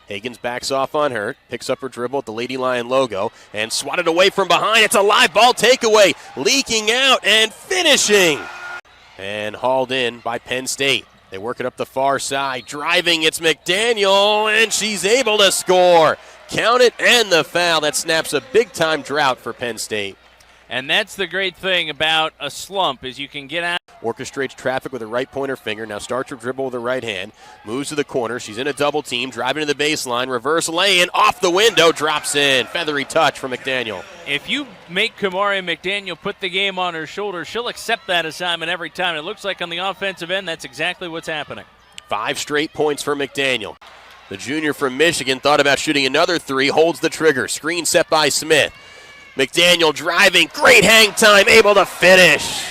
Hagens backs off on her, picks up her dribble at the Lady Lion logo, and swatted away from behind. It's a live ball takeaway, leaking out and finishing. And hauled in by Penn State. They work it up the far side, driving, it's McDaniel, and she's able to score. Count it, and the foul. That snaps a big-time drought for Penn State. And that's the great thing about a slump, is you can get out. Orchestrates traffic with her right pointer finger. Now starts her dribble with her right hand. Moves to the corner. She's in a double team. Driving to the baseline. Reverse lay-in. Off the window. Drops in. Feathery touch from McDaniel. If you make Kamaria McDaniel put the game on her shoulders, she'll accept that assignment every time. It looks like on the offensive end, that's exactly what's happening. 5 straight points for McDaniel. The junior from Michigan thought about shooting another 3. Holds the trigger. Screen set by Smith. McDaniel driving. Great hang time. Able to finish.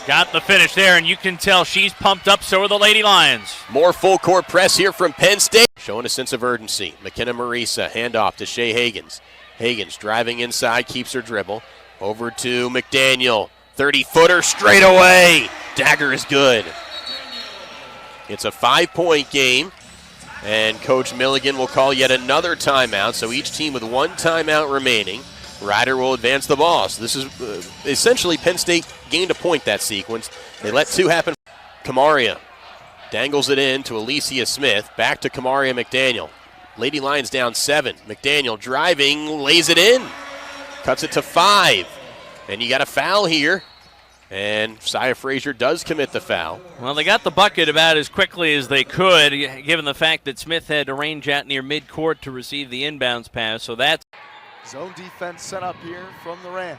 Got the finish there, and you can tell she's pumped up, so are the Lady Lions. More full court press here from Penn State. Showing a sense of urgency. McKenna Marisa, handoff to Shea Hagens. Hagens driving inside, keeps her dribble. Over to McDaniel. 30-footer straight away. Dagger is good. It's a 5-point game, and Coach Milligan will call yet another timeout, so each team with 1 timeout remaining. Ryder will advance the ball. So this is essentially Penn State gained a point that sequence. They let 2 happen. Kamaria dangles it in to Alicia Smith. Back to Kamaria McDaniel. Lady Lions down 7. McDaniel driving, lays it in. Cuts it to 5. And you got a foul here. And Saya Frazier does commit the foul. Well, they got the bucket about as quickly as they could, given the fact that Smith had to range out near midcourt to receive the inbounds pass. So that's zone defense set up here from the Rams.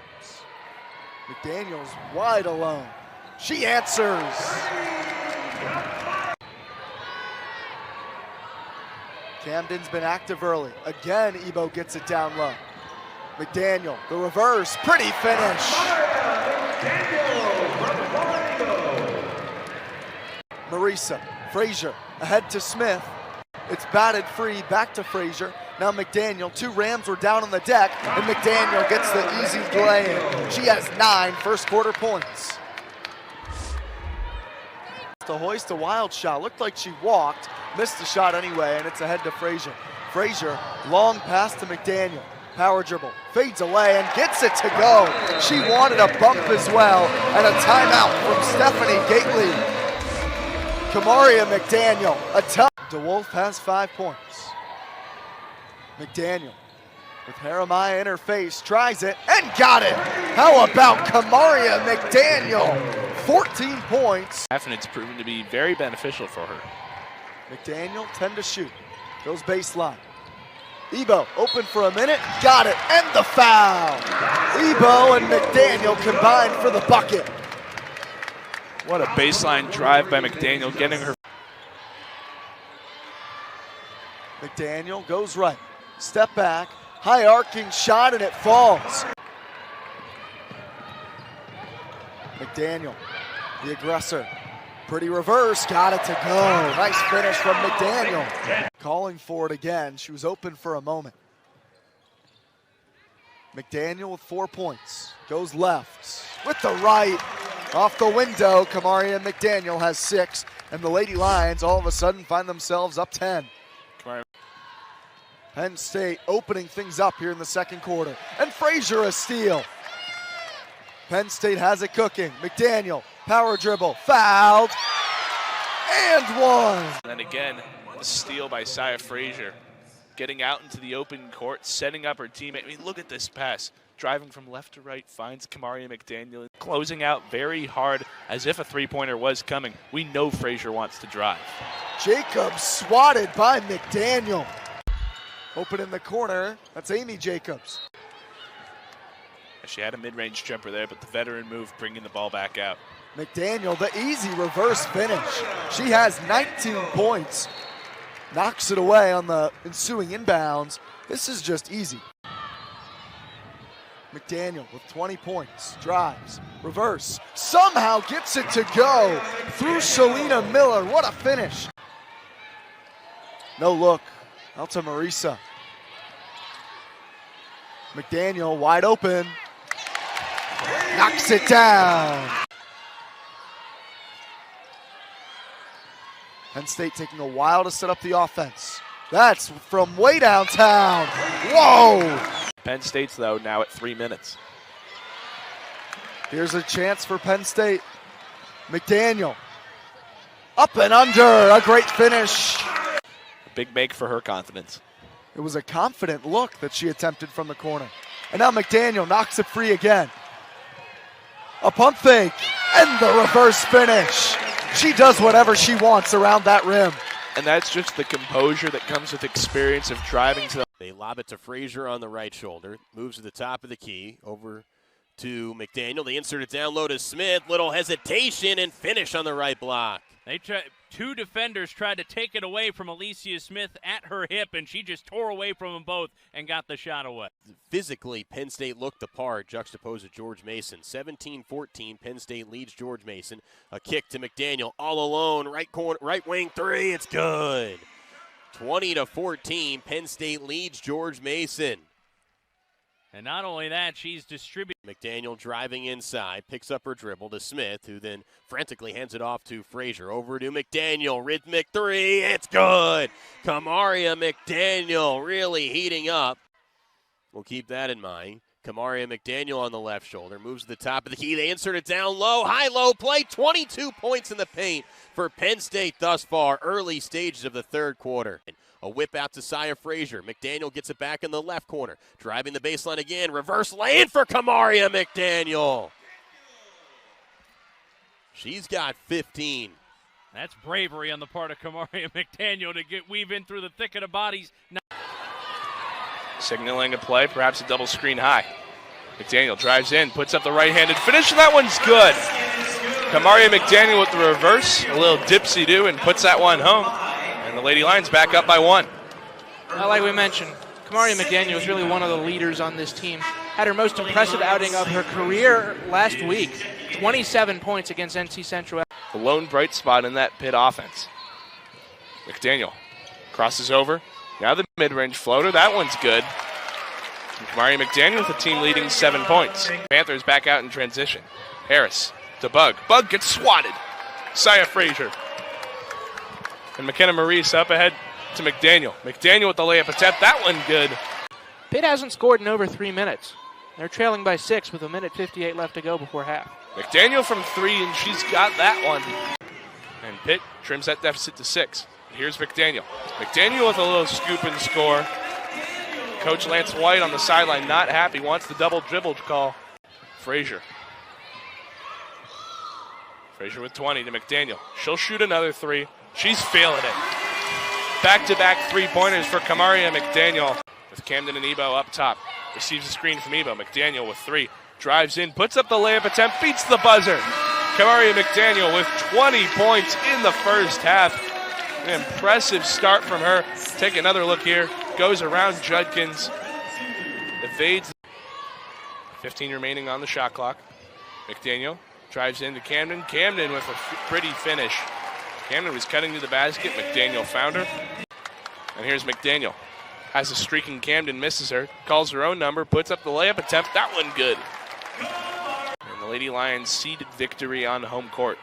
McDaniel's wide alone. She answers. Camden's been active early. Again, Ebo gets it down low. McDaniel, the reverse, pretty finish. Marisa, Frazier, ahead to Smith. It's batted free, back to Frazier. Now McDaniel, 2 Rams were down on the deck, and McDaniel gets the easy lay-in. She has 9 first quarter points. To hoist a wild shot, looked like she walked, missed the shot anyway, and it's ahead to Frazier. Frazier, long pass to McDaniel. Power dribble, fades away and gets it to go. She wanted a bump as well, and a timeout from Stephanie Gately. Kamaria McDaniel, a tough. DeWolf has 5 points. McDaniel with Jeremiah in her face, tries it and got it. How about Kamaria McDaniel? 14 points. And it's proven to be very beneficial for her. McDaniel, 10 to shoot. Goes baseline. Ebo open for a minute, got it, and the foul. Ebo and McDaniel combined for the bucket. What a baseline drive by McDaniel, getting her. McDaniel goes right, step back, high arcing shot, and it falls. McDaniel, the aggressor. Pretty reverse, got it to go. Nice finish from McDaniel. Calling for it again, she was open for a moment. McDaniel with 4 points, goes left with the right. Off the window, Kamaria McDaniel has 6, and the Lady Lions all of a sudden find themselves up 10. Penn State opening things up here in the second quarter, and Frazier a steal. Penn State has it cooking. McDaniel, power dribble, fouled, and 1. And then again, the steal by Saya Frazier, getting out into the open court, setting up her teammate. I mean, look at this pass. Driving from left to right, finds Kamaria McDaniel, closing out very hard as if a three-pointer was coming. We know Frazier wants to drive. Jacobs swatted by McDaniel. Open in the corner, that's Amy Jacobs. She had a mid-range jumper there, but the veteran move bringing the ball back out. McDaniel, the easy reverse finish. She has 19 points. Knocks it away on the ensuing inbounds. This is just easy. McDaniel with 20 points, drives, reverse, somehow gets it to go through Shalina Miller. What a finish. No look, out to Marisa. McDaniel wide open, knocks it down. Penn State taking a while to set up the offense. That's from way downtown. Whoa! Penn State's, though, now at 3 minutes. Here's a chance for Penn State. McDaniel. Up and under. A great finish. A big make for her confidence. It was a confident look that she attempted from the corner. And now McDaniel knocks it free again. A pump fake and the reverse finish. She does whatever she wants around that rim. And that's just the composure that comes with experience of driving to the... They lob it to Frazier on the right shoulder. Moves to the top of the key. Over to McDaniel. They insert it down low to Smith. Little hesitation and finish on the right block. Two defenders tried to take it away from Alicia Smith at her hip, and she just tore away from them both and got the shot away. Physically, Penn State looked the part, juxtaposed to George Mason. 17-14, Penn State leads George Mason. A kick to McDaniel, all alone, right corner, right wing three, it's good. 20-14, Penn State leads George Mason. And not only that, she's distributing. McDaniel driving inside, picks up her dribble to Smith, who then frantically hands it off to Frazier. Over to McDaniel, rhythmic three, it's good. Kamaria McDaniel really heating up. We'll keep that in mind. Kamaria McDaniel on the left shoulder, moves to the top of the key. They insert it down low, high-low play, 22 points in the paint for Penn State thus far, early stages of the third quarter. A whip out to Salle Frazier. McDaniel gets it back in the left corner. Driving the baseline again. Reverse lay-in for Kamaria McDaniel. She's got 15. That's bravery on the part of Kamaria McDaniel to weave in through the thicket of bodies. Signaling a play, perhaps a double screen high. McDaniel drives in, puts up the right-handed finish, and that one's good. Kamaria McDaniel with the reverse, a little dipsy-do, and puts that one home. And the Lady Lions back up by 1. Well, like we mentioned, Kamaria McDaniel is really one of the leaders on this team. Had her most impressive outing of her career last week. 27 points against NC Central. The lone bright spot in that Pitt offense. McDaniel crosses over. Now the mid-range floater. That one's good. And Kamaria McDaniel with the team leading 7 points. Panthers back out in transition. Harris to Bug. Bug gets swatted. Salle Frazier. And McKenna Maurice up ahead to McDaniel. McDaniel with the layup attempt. That one good. Pitt hasn't scored in over 3 minutes. They're trailing by 6 with 1:58 left to go before half. McDaniel from 3, and she's got that one. And Pitt trims that deficit to 6. Here's McDaniel. McDaniel with a little scoop and score. Coach Lance White on the sideline not happy. Wants the double dribble call. Frazier. Frazier with 20 to McDaniel. She'll shoot another 3. She's feeling it. Back-to-back 3-pointers for Kamaria McDaniel. With Camden and Ebo up top. Receives a screen from Ebo. McDaniel with 3. Drives in, puts up the layup attempt, beats the buzzer. Kamaria McDaniel with 20 points in the first half. An impressive start from her. Take another look here. Goes around Judkins. Evades. 15 remaining on the shot clock. McDaniel drives into Camden. Camden with a pretty finish. Camden was cutting to the basket. McDaniel found her. And here's McDaniel. Has a streaking Camden, misses her. Calls her own number, puts up the layup attempt. That one good. And the Lady Lions ceded victory on home court.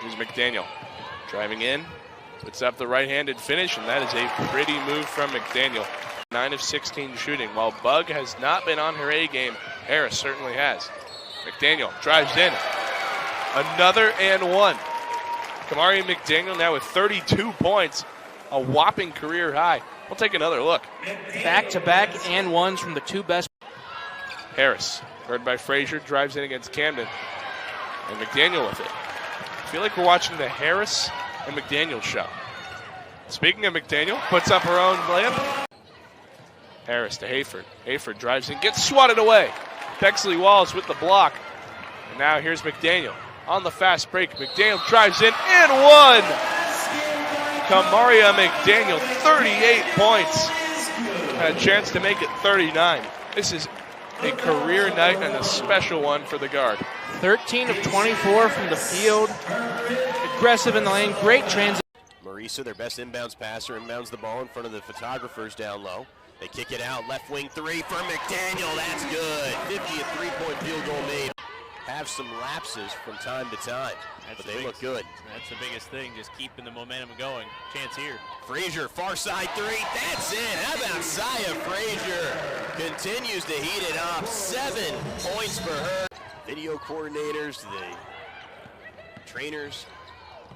Here's McDaniel. Driving in. Puts up the right-handed finish, and that is a pretty move from McDaniel. 9 of 16 shooting. While Bug has not been on her A game, Harris certainly has. McDaniel drives in. Another and one. Kamaria McDaniel now with 32 points. A whopping career high. We'll take another look. Back-to-back and ones from the two best. Harris, guarded by Frazier, drives in against Camden. And McDaniel with it. I feel like we're watching the Harris and McDaniel show. Speaking of McDaniel, puts up her own layup. Harris to Hayford. Hayford drives in, gets swatted away. Bexley Wallace with the block. And now here's McDaniel on the fast break. McDaniel drives in and one. Kamaria McDaniel, 38 points. Had a chance to make it 39. This is a career night and a special one for the guard. 13 of 24 from the field. Aggressive in the lane, great transition. Marisa, their best inbounds passer, inbounds the ball in front of the photographers down low. They kick it out, left wing 3 for McDaniel, that's good. 50 a 3-point field goal made. have some lapses from time to time, but they look good. That's the biggest thing, just keeping the momentum going. Chance here. Frazier, far side three, that's it. How about Saya Frazier? Continues to heat it up, 7 points for her. Video coordinators, the trainers.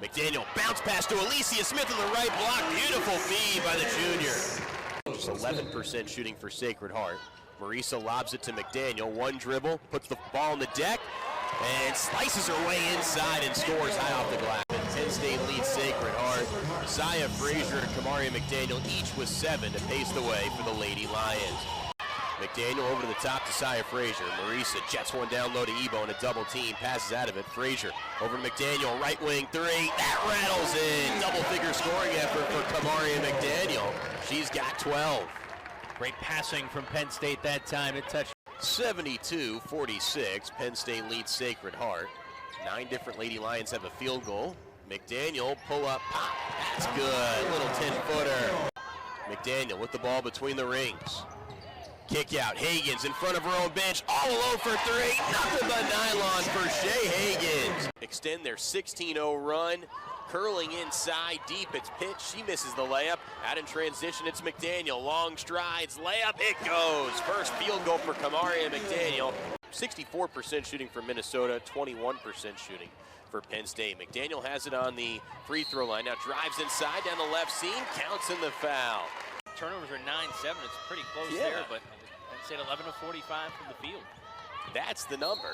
McDaniel, bounce pass to Alicia Smith in the right block. Beautiful feed by the junior. Just 11% shooting for Sacred Heart. Marisa lobs it to McDaniel. One dribble, puts the ball on the deck, and slices her way inside and scores high off the glass. Penn State leads Sacred Heart. Saya Frazier and Kamaria McDaniel each with 7 to pace the way for the Lady Lions. McDaniel over to the top to Saya Frazier. Marisa jets one down low to Ebo in a double team. Passes out of it. Frazier over to McDaniel. Right wing three. That rattles in. Double figure scoring effort for Kamaria McDaniel. She's got 12. Great passing from Penn State that time. It touched. 72-46. Penn State leads Sacred Heart. 9 different Lady Lions have a field goal. McDaniel pull up. Pop. That's good. Little 10-footer. McDaniel with the ball between the rings. Kick out, Hagans in front of her own bench, all alone for 3, nothing but nylon for Shea Hagans. Extend their 16-0 run, curling inside, deep, it's pitched, she misses the layup. Out in transition, it's McDaniel, long strides, layup, it goes. First field goal for Kamaria McDaniel. 64% shooting for Minnesota, 21% shooting for Penn State. McDaniel has it on the free throw line, now drives inside down the left seam, counts in the foul. Turnovers are 9-7. It's pretty close there, but Penn State 11 of 45 from the field. That's the number.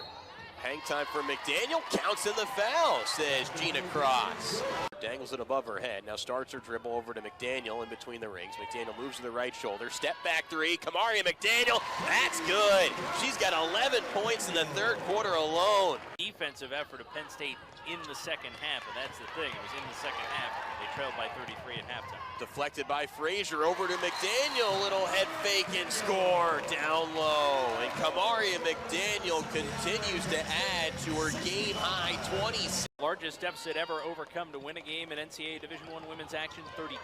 Hang time for McDaniel. Counts in the foul, says Gina Cross. Dangles it above her head. Now starts her dribble over to McDaniel in between the rings. McDaniel moves to the right shoulder. Step back three. Kamaria McDaniel. That's good. She's got 11 points in the third quarter alone. Defensive effort of Penn State in the second half, and that's the thing. It was in the second half. They trailed by 33 at halftime. Deflected by Frazier over to McDaniel. Little head fake and score down low. And Kamaria McDaniel continues to add to her game-high 26. Largest deficit ever overcome to win a game in NCAA Division I women's action, 32.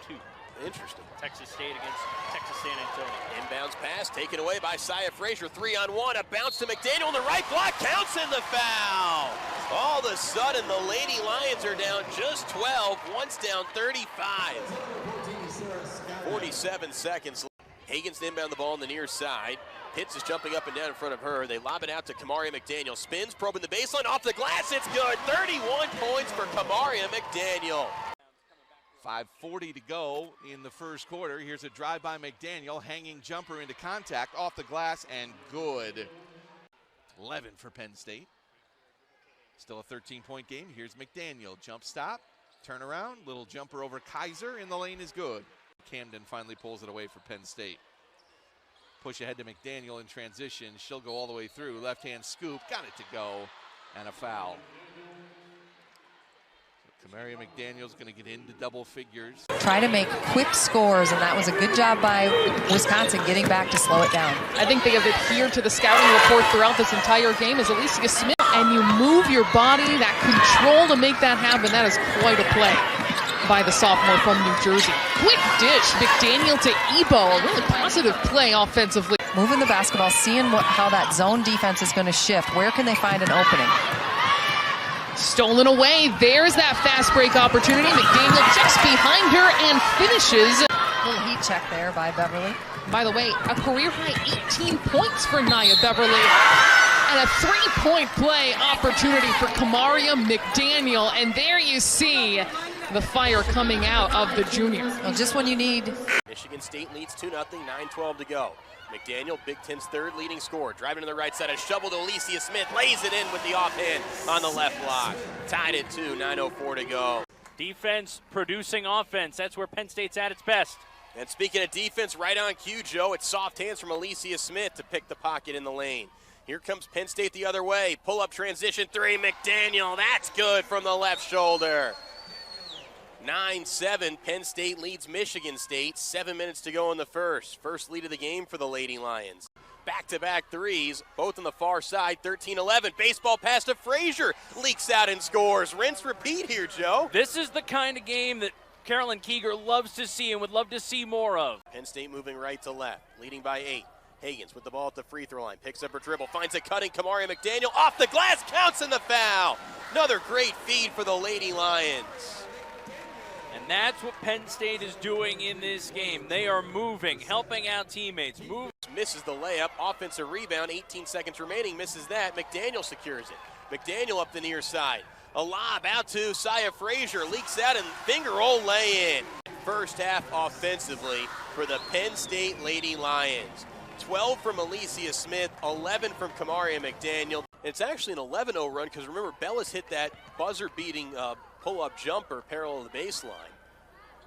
Interesting. Texas State against Texas San Antonio. Inbounds pass taken away by Saya Frazier. 3-on-1. A bounce to McDaniel in the right block. Counts in the foul. All of a sudden, the Lady Lions are down just 12. Once down 35. 47 seconds. Hagans to inbound the ball on the near side. Pitts is jumping up and down in front of her. They lob it out to Kamaria McDaniel. Spins, probing the baseline, off the glass, it's good. 31 points for Kamaria McDaniel. 5:40 to go in the first quarter. Here's a drive by McDaniel, hanging jumper into contact, off the glass, and good. 11 for Penn State. Still a 13-point game. Here's McDaniel, jump stop, turn around, little jumper over Kaiser, in the lane is good. Camden finally pulls it away for Penn State. Push ahead to McDaniel in transition. She'll go all the way through. Left-hand scoop, got it to go, and a foul. So Kamaria McDaniel's going to get into double figures. Try to make quick scores, and that was a good job by Wisconsin getting back to slow it down. I think they have adhered to the scouting report throughout this entire game as Alicia Smith, and you move your body, that control to make that happen. That is quite a play by the sophomore from New Jersey. Quick dish, McDaniel to Ebo, a really positive play offensively. Moving the basketball, seeing how that zone defense is going to shift. Where can they find an opening? Stolen away, there's that fast break opportunity. McDaniel just behind her and finishes. A little heat check there by Beverly. By the way, a career-high 18 points for Nia Beverly. And a three-point play opportunity for Kamaria McDaniel. And there you see the fire coming out of the junior. Well, just when you need. Michigan State leads 2-0, 9:12 to go. McDaniel, Big Ten's third leading scorer, driving to the right side, a shovel to Alicia Smith, lays it in with the offhand on the left block. Tied at 2, 9:04 to go. Defense producing offense. That's where Penn State's at its best. And speaking of defense, right on cue, Joe, it's soft hands from Alicia Smith to pick the pocket in the lane. Here comes Penn State the other way. Pull-up transition three, McDaniel. That's good from the left shoulder. 9-7, Penn State leads Michigan State. 7 minutes to go in the first. First lead of the game for the Lady Lions. Back-to-back threes, both on the far side, 13-11. Baseball pass to Frazier. Leaks out and scores. Rinse, repeat here, Joe. This is the kind of game that Carolyn Keeger loves to see and would love to see more of. Penn State moving right to left, leading by 8. Hagens with the ball at the free throw line, picks up her dribble, finds a cutting Kamaria McDaniel, off the glass, counts in the foul. Another great feed for the Lady Lions. And that's what Penn State is doing in this game. They are moving, helping out teammates. Misses the layup, offensive rebound, 18 seconds remaining, misses that. McDaniel secures it. McDaniel up the near side. A lob out to Salle Frazier, leaks out and finger roll lay-in. First half offensively for the Penn State Lady Lions. 12 from Alicia Smith, 11 from Kamaria McDaniel. It's actually an 11-0 run because remember, Bellis hit that buzzer-beating pull-up jumper parallel to the baseline.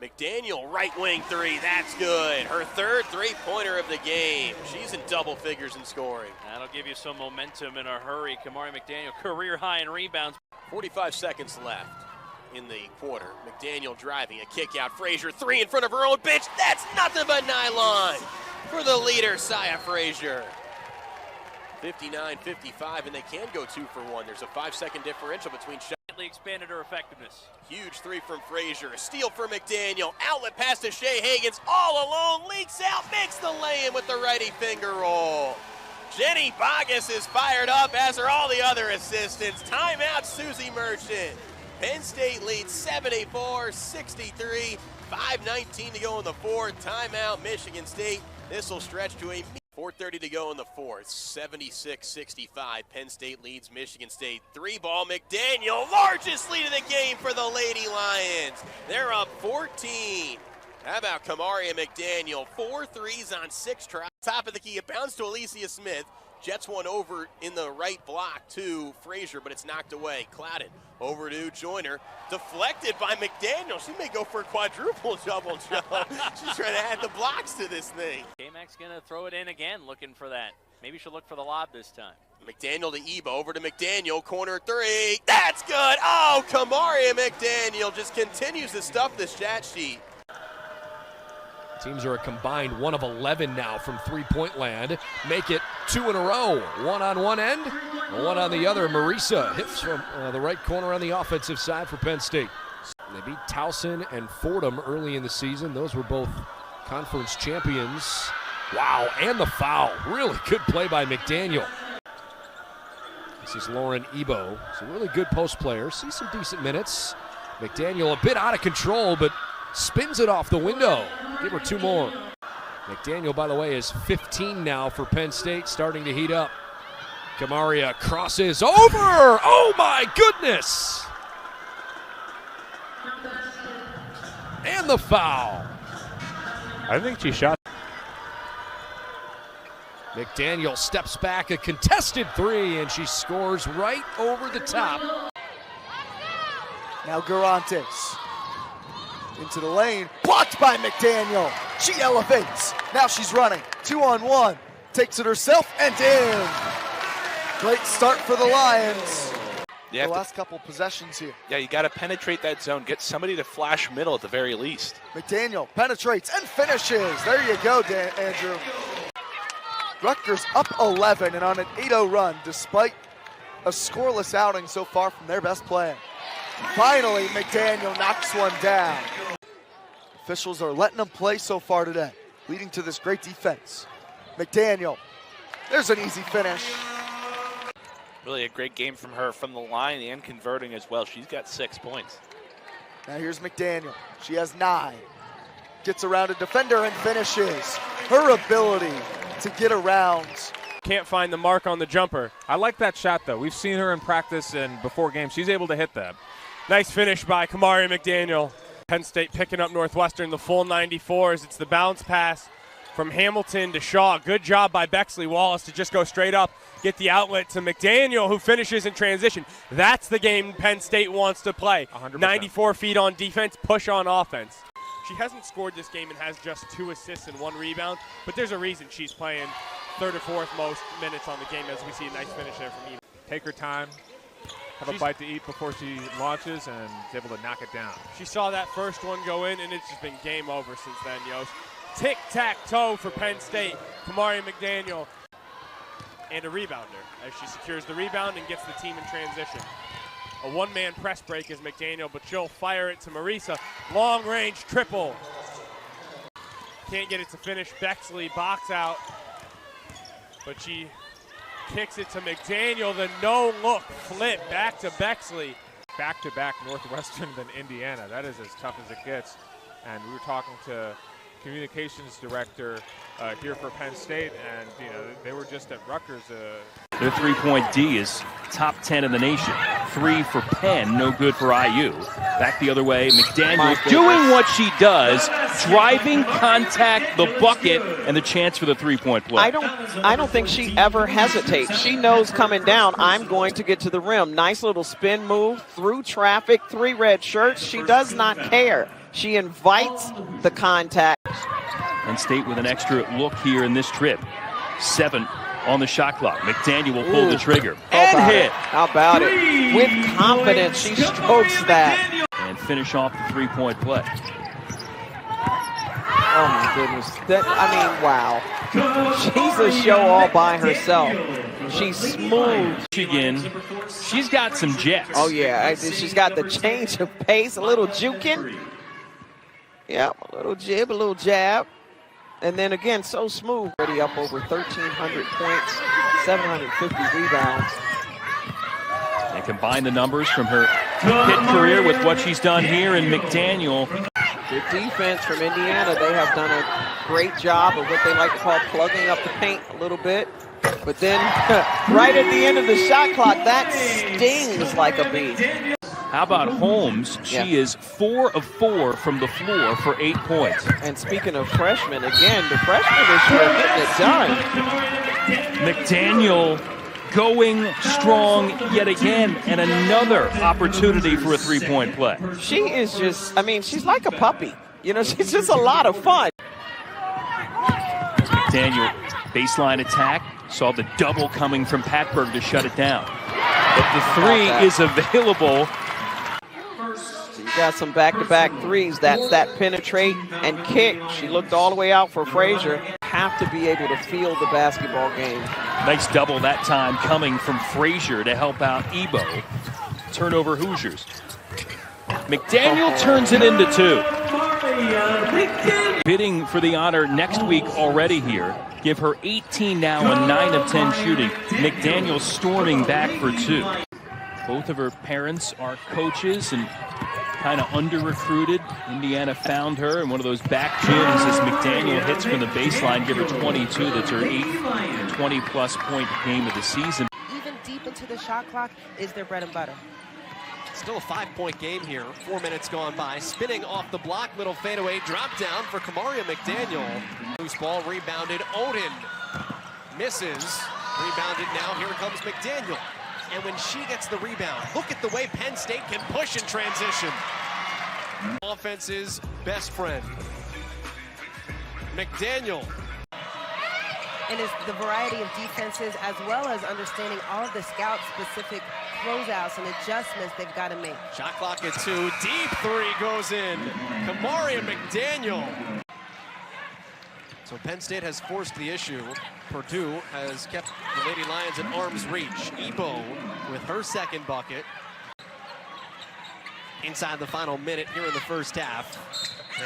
McDaniel, right wing three, that's good. Her third three-pointer of the game. She's in double figures in scoring. That'll give you some momentum in a hurry. Kamaria McDaniel, career high in rebounds. 45 seconds left in the quarter. McDaniel driving, a kick out. Frazier, three in front of her own bench. That's nothing but nylon for the leader, Salle Frazier. 59-55, and they can go 2 for 1. There's a 5-second differential between shots. Expanded her effectiveness. Huge three from Frazier. A steal for McDaniel. Outlet pass to Shea Hagens. All alone. Leaks out. Makes the lay-in with the righty finger roll. Jenny Bogus is fired up, as are all the other assistants. Timeout, Susie Merchant. Penn State leads 74, 63. 5:19 to go in the fourth. Timeout, Michigan State. This will stretch to a 4:30 to go in the fourth. 76-65. Penn State leads Michigan State. 3-ball McDaniel. Largest lead of the game for the Lady Lions. They're up 14. How about Kamaria McDaniel? 4 threes on 6 tries. Top of the key. It bounced to Alicia Smith. Jets one over in the right block to Frazier, but it's knocked away. Clouded over to Joyner. Deflected by McDaniel. She may go for a quadruple double, Joe. She's trying to add the blocks to this thing. K-Mac's going to throw it in again, looking for that. Maybe she'll look for the lob this time. McDaniel to Ebo, over to McDaniel, corner three. That's good. Oh, Kamaria McDaniel just continues to stuff the stat sheet. Teams are a combined 1 of 11 now from three-point land. Make it 2 in a row. One on one end, one on the other. Marisa hits from the right corner on the offensive side for Penn State. They beat Towson and Fordham early in the season. Those were both conference champions. Wow, and the foul. Really good play by McDaniel. This is Lauren Ebo. She's a really good post player. Sees some decent minutes. McDaniel a bit out of control, but spins it off the window. Give her 2 more. McDaniel, by the way, is 15 now for Penn State, starting to heat up. Kamaria crosses over. Oh, my goodness. And the foul. I think she shot. McDaniel steps back, a contested 3, and she scores right over the top. Now Garantes. Into the lane, blocked by McDaniel. She elevates. Now she's running. 2-on-1. Takes it herself and in. Great start for the Lions. The last couple possessions here. Yeah, you got to penetrate that zone. Get somebody to flash middle at the very least. McDaniel penetrates and finishes. There you go, Andrew. Rutgers up 11 and on an 8-0 run despite a scoreless outing so far from their best player. Finally, McDaniel knocks one down. Officials are letting them play so far today, leading to this great defense. McDaniel, there's an easy finish. Really a great game from her from the line and converting as well. She's got 6 points. Now here's McDaniel. She has 9. Gets around a defender and finishes. Her ability to get around. Can't find the mark on the jumper. I like that shot, though. We've seen her in practice and before games. She's able to hit that. Nice finish by Kamaria McDaniel. Penn State picking up Northwestern, the full 94s. It's the bounce pass from Hamilton to Shaw. Good job by Bexley Wallace to just go straight up, get the outlet to McDaniel, who finishes in transition. That's the game Penn State wants to play. 100%. 94 feet on defense, push on offense. She hasn't scored this game and has just 2 assists and 1 rebound, but there's a reason she's playing third or fourth most minutes on the game, as we see a nice finish there from Eva. Take her time, have a bite to eat before she launches, and is able to knock it down. She saw that first one go in, and it's just been game over since then, Yost. Tic-tac-toe for Penn State. Kamaria McDaniel, and a rebounder as she secures the rebound and gets the team in transition. A one-man press break is McDaniel, but she'll fire it to Marisa. Long-range triple. Can't get it to finish. Bexley box out. but she kicks it to McDaniel. The no-look flip back to Bexley. Back-to-back Northwestern than Indiana. That is as tough as it gets. And we were talking to communications director here for Penn State, and they were just at Rutgers. Their three-point D is top 10 in the nation. 3 for Penn, no good for IU. Back the other way, McDaniel doing what she does, driving, contact, the bucket, and the chance for the three-point play. I don't think she ever hesitates. She knows coming down, I'm going to get to the rim. Nice little spin move through traffic, 3 red shirts. She does not care. She invites the contact. Penn State with an extra look here in this trip. 7 on the shot clock. McDaniel will pull the trigger and hit. How about it? With confidence, she strokes that. And finish off the three-point play. Oh my goodness. Wow. She's a show all by herself. She's smooth. Michigan, she's got some jets. Oh yeah, she's got the change of pace, a little juking. Yeah, a little jib, a little jab. And then again, so smooth. Already up over 1,300 points, 750 rebounds. And combine the numbers from her Pitt career with what she's done here in McDaniel. Good defense from Indiana. They have done a great job of what they like to call plugging up the paint a little bit. But then right at the end of the shot clock, that stings like a bee. How about Holmes? She is 4 of 4 from the floor for 8 points. And speaking of freshmen, again, the freshmen this year getting it done. McDaniel going strong yet again, and another opportunity for a three-point play. She is just, she's like a puppy. She's just a lot of fun. McDaniel, baseline attack, saw the double coming from Patberg to shut it down. But the 3 is available. Got some back-to-back threes. That's that penetrate and kick. She looked all the way out for Frazier. Have to be able to feel the basketball game. Nice double that time coming from Frazier to help out Ebo. Turnover Hoosiers. McDaniel turns it into 2. Bidding for the honor next week already here. Give her 18 now and 9 of 10 shooting. McDaniel storming back for 2. Both of her parents are coaches and kind of under-recruited. Indiana found her in one of those back gyms as McDaniel hits from the baseline, give her 22. That's her 8th 20-plus point game of the season. Even deep into the shot clock is their bread and butter. Still a 5-point game here. 4 minutes gone by. Spinning off the block, little fadeaway drop down for Kamaria McDaniel. Loose ball rebounded. Odin misses. Rebounded now. Here comes McDaniel. And when she gets the rebound, look at the way Penn State can push in transition. Offense's best friend. McDaniel. And it's the variety of defenses as well as understanding all of the scout-specific closeouts and adjustments they've got to make. Shot clock at 2. Deep 3 goes in. Kamaria McDaniel. So Penn State has forced the issue. Purdue has kept the Lady Lions at arm's reach. Ebo with her second bucket. Inside the final minute here in the first half.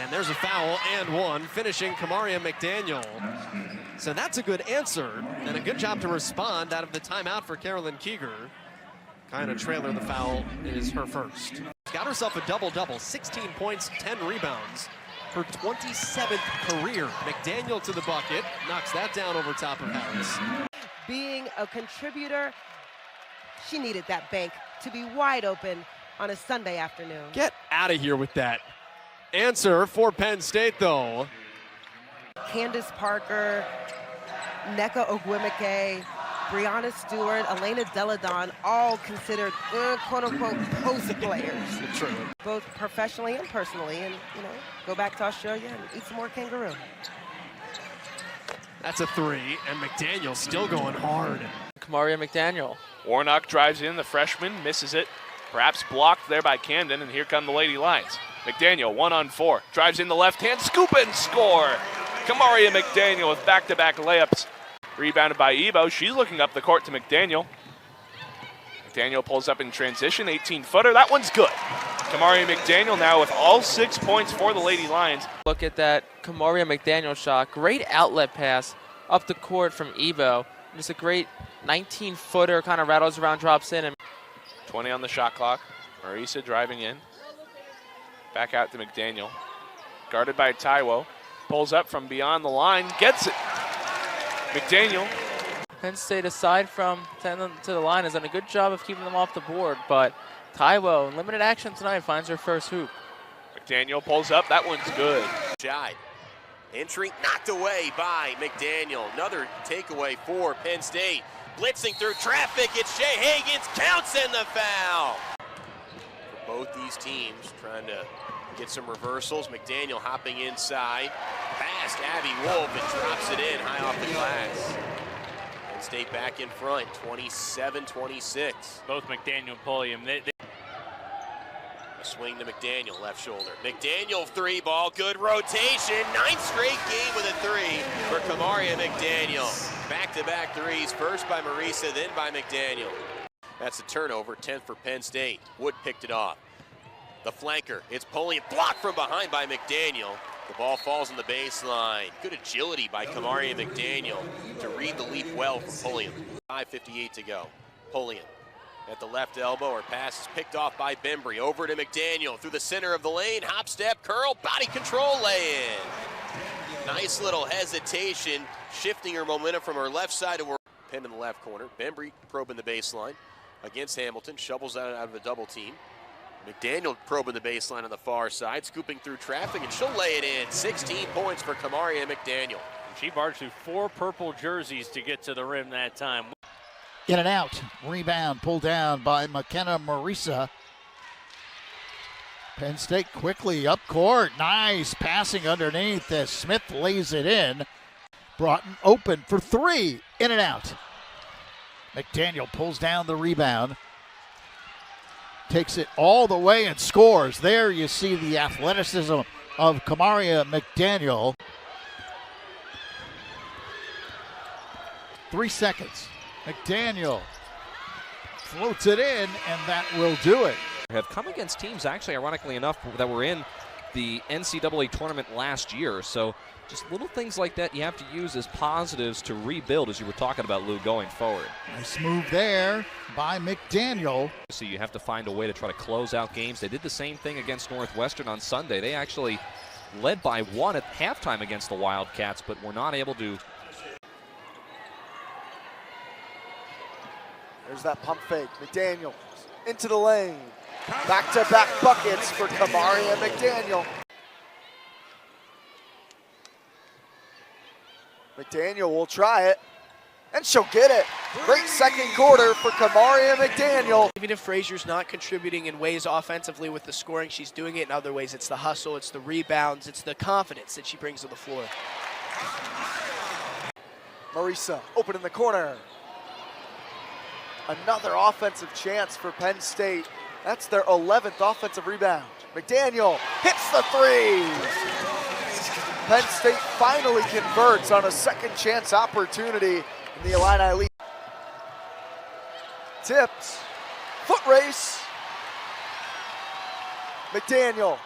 And there's a foul and 1, finishing Kamaria McDaniel. So that's a good answer and a good job to respond out of the timeout for Carolyn Keeger. Kind of trailer the foul is her first. Got herself a double-double, 16 points, 10 rebounds. Her 27th career. McDaniel to the bucket, knocks that down over top of Harris. Being a contributor, she needed that bank to be wide open on a Sunday afternoon. Get out of here with that. Answer for Penn State, though. Candace Parker, Nneka Ogwumike, Brianna Stewart, Elena Deladon, all considered quote-unquote post players. True. Both professionally and personally, and go back to Australia and eat some more kangaroo. That's a 3, and McDaniel still going hard. Kamaria McDaniel. Warnock drives in, the freshman misses it. Perhaps blocked there by Camden, and here come the Lady Lions. McDaniel, 1-on-4, drives in the left hand, scoop and score. Kamaria McDaniel with back-to-back layups. Rebounded by Ebo. She's looking up the court to McDaniel. McDaniel pulls up in transition, 18-footer. That one's good. Kamaria McDaniel now with all 6 points for the Lady Lions. Look at that Kamaria McDaniel shot. Great outlet pass up the court from Ebo. Just a great 19-footer, kind of rattles around, drops in. And 20 on the shot clock. Marisa driving in. Back out to McDaniel. Guarded by Taiwo. Pulls up from beyond the line. Gets it. McDaniel. Penn State, aside from sending them to the line, has done a good job of keeping them off the board. But Taiwo, in limited action tonight, finds her first hoop. McDaniel pulls up. That one's good. Shide. Entry knocked away by McDaniel. Another takeaway for Penn State. Blitzing through traffic. It's Shea Higgins. Counts in the foul. For both these teams trying to get some reversals. McDaniel hopping inside. Past Abby Wolf and drops it in high off the glass. Penn State back in front, 27-26. Both McDaniel and Pulliam. A swing to McDaniel, left shoulder. McDaniel three ball, good rotation. 9th straight game with a three for Kamaria McDaniel. Back-to-back threes, first by Marisa, then by McDaniel. That's a turnover, 10th for Penn State. Wood picked it off. The flanker, it's Pulliam, blocked from behind by McDaniel. The ball falls on the baseline. Good agility by Kamaria McDaniel to read the leap well from Pulliam. 5:58 to go. Pulliam at the left elbow, or pass is picked off by Bembry. Over to McDaniel through the center of the lane. Hop step, curl, body control lay-in. Nice little hesitation, shifting her momentum from her left side to her pin in the left corner. Bembry probing the baseline against Hamilton, shovels out of the double team. McDaniel probing the baseline on the far side, scooping through traffic, and she'll lay it in. 16 points for Kamaria McDaniel. She barged through 4 purple jerseys to get to the rim that time. In and out. Rebound pulled down by McKenna Marisa. Penn State quickly up court. Nice passing underneath as Smith lays it in. Broughton open for three. In and out. McDaniel pulls down the rebound. Takes it all the way and scores. There you see the athleticism of Kamaria McDaniel. 3 seconds. McDaniel floats it in, and that will do it. Have come against teams, actually, ironically enough, that were in the NCAA tournament last year. So just little things like that you have to use as positives to rebuild, as you were talking about, Lou, going forward. Nice move there by McDaniel. So you have to find a way to try to close out games. They did the same thing against Northwestern on Sunday. They actually led by 1 at halftime against the Wildcats, but were not able to. There's that pump fake. McDaniel into the lane. Back-to-back buckets for Kamaria McDaniel. McDaniel will try it, and she'll get it. Great second quarter for Kamaria McDaniel. Even if Frazier's not contributing in ways offensively with the scoring, she's doing it in other ways. It's the hustle, it's the rebounds, it's the confidence that she brings to the floor. Marisa open in the corner. Another offensive chance for Penn State. That's their 11th offensive rebound. McDaniel hits the three. Penn State finally converts on a second chance opportunity in the Illini lead. Tipped, foot race. McDaniel.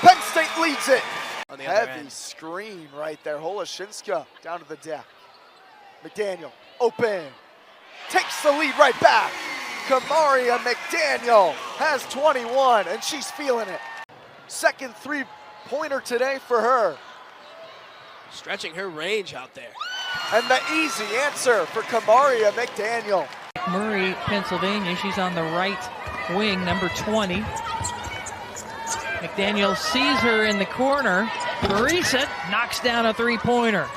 Penn State leads it. On the other Heavy end. screen right there. Holoshinska down to the deck. McDaniel open. Takes the lead right back. Kamaria McDaniel has 21, and she's feeling it. Second three-pointer today for her. Stretching her range out there. And the easy answer for Kamaria McDaniel. Murray, Pennsylvania. She's on the right wing, number 20. McDaniel sees her in the corner. Marisa knocks down a three-pointer.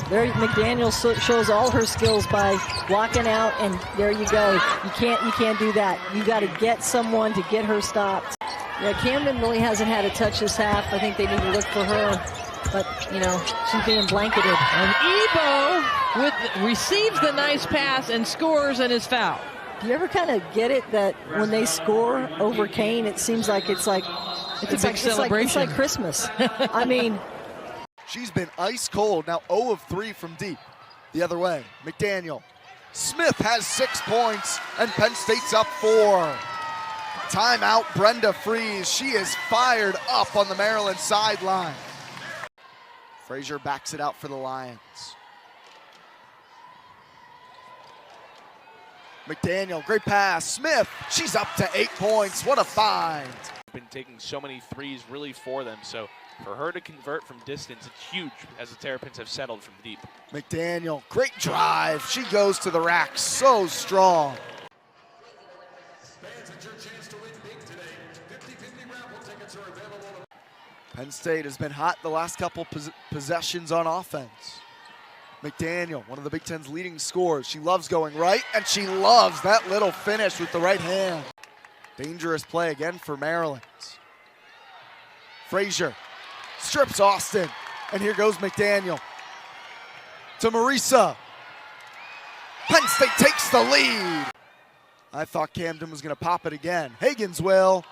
There, McDaniel shows all her skills by walking out, and there you go. You can't do that. You got to get someone to get her stopped. Yeah, Camden really hasn't had a touch this half. I think they need to look for her, but she's being blanketed. And Ebo receives the nice pass and scores and is fouled. Do you ever kind of get it that when they score over Kane, it seems like it's like Christmas? I mean. She's been ice cold, now 0 of 3 from deep. The other way, McDaniel. Smith has 6 points, and Penn State's up 4. Timeout, Brenda Freeze. She is fired up on the Maryland sideline. Frazier backs it out for the Lions. McDaniel, great pass. Smith, she's up to 8 points. What a find. Been taking so many threes really for them, so for her to convert from distance, it's huge as the Terrapins have settled from deep. McDaniel, great drive. She goes to the rack, so strong. Penn State has been hot the last couple possessions on offense. McDaniel, one of the Big Ten's leading scorers. She loves going right, and she loves that little finish with the right hand. Dangerous play again for Maryland. Frazier strips Austin, and here goes McDaniel to Marisa. Penn State takes the lead. I thought Camden was going to pop it again. Higgins will.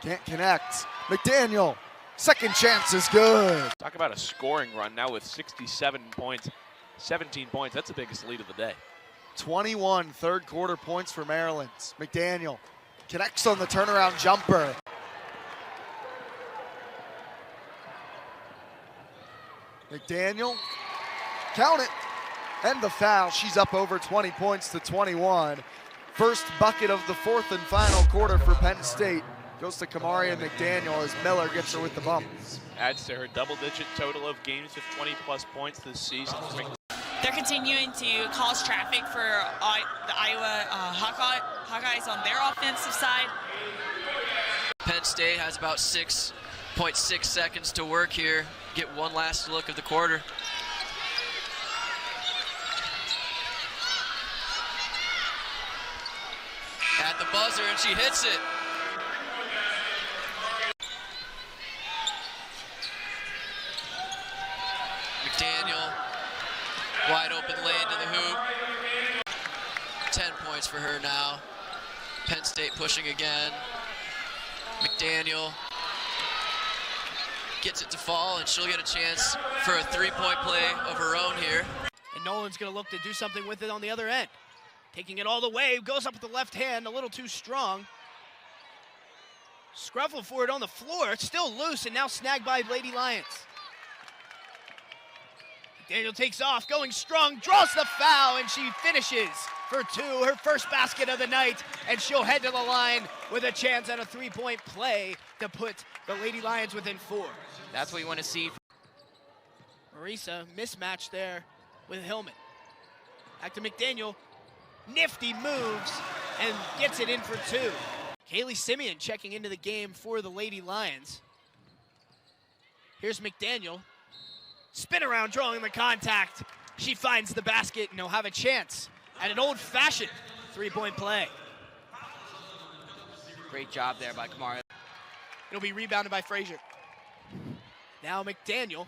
Can't connect. McDaniel, second chance is good. Talk about a scoring run now with 67 points, 17 points. That's the biggest lead of the day. 21 third quarter points for Maryland. McDaniel connects on the turnaround jumper. McDaniel, count it, and the foul. She's up over 20 points to 21. First bucket of the fourth and final quarter for Penn State goes to Kamaria McDaniel as Miller gets her with the bump. Adds to her double-digit total of games with 20-plus points this season. They're continuing to cause traffic for the Iowa Hawkeyes on their offensive side. Penn State has about 6.6 seconds to work here. Get one last look of the quarter. At the buzzer, and she hits it. McDaniel, wide open lane to the hoop. 10 points for her now. Penn State pushing again. McDaniel gets it to fall, and she'll get a chance for a three-point play of her own here. And Nolan's going to look to do something with it on the other end. Taking it all the way, goes up with the left hand, a little too strong. Scruffle for it on the floor, it's still loose, and now snagged by Lady Lions. Daniel takes off, going strong, draws the foul, and she finishes for two, her first basket of the night, and she'll head to the line with a chance at a three-point play to put the Lady Lions within 4. That's what you want to see. Marisa, mismatch there with Hillman. Back to McDaniel, nifty moves, and gets it in for 2. Kaylee Simeon checking into the game for the Lady Lions. Here's McDaniel. Spin around, drawing the contact. She finds the basket, and he'll have a chance at an old-fashioned three-point play. Great job there by Kamaria. It'll be rebounded by Frazier. Now McDaniel.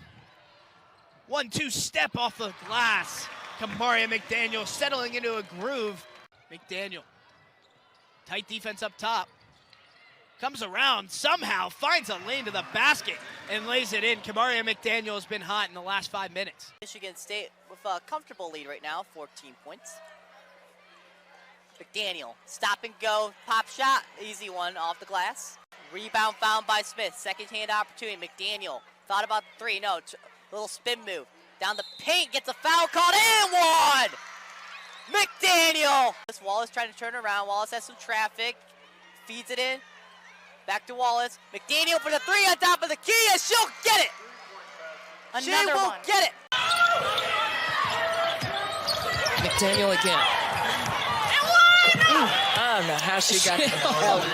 1-2 step off the glass. Kamaria McDaniel settling into a groove. McDaniel. Tight defense up top. Comes around, somehow finds a lane to the basket and lays it in. Kamaria McDaniel has been hot in the last 5 minutes. Michigan State with a comfortable lead right now, 14 points. McDaniel, stop and go, pop shot, easy one off the glass. Rebound found by Smith, second hand opportunity. McDaniel thought about the three, no, little spin move. Down the paint, gets a foul called, and one! McDaniel! This Wallace trying to turn around, Wallace has some traffic, feeds it in. Back to Wallace. McDaniel for the three on top of the key, and she'll get it. She will get it. McDaniel again. I don't know how she got that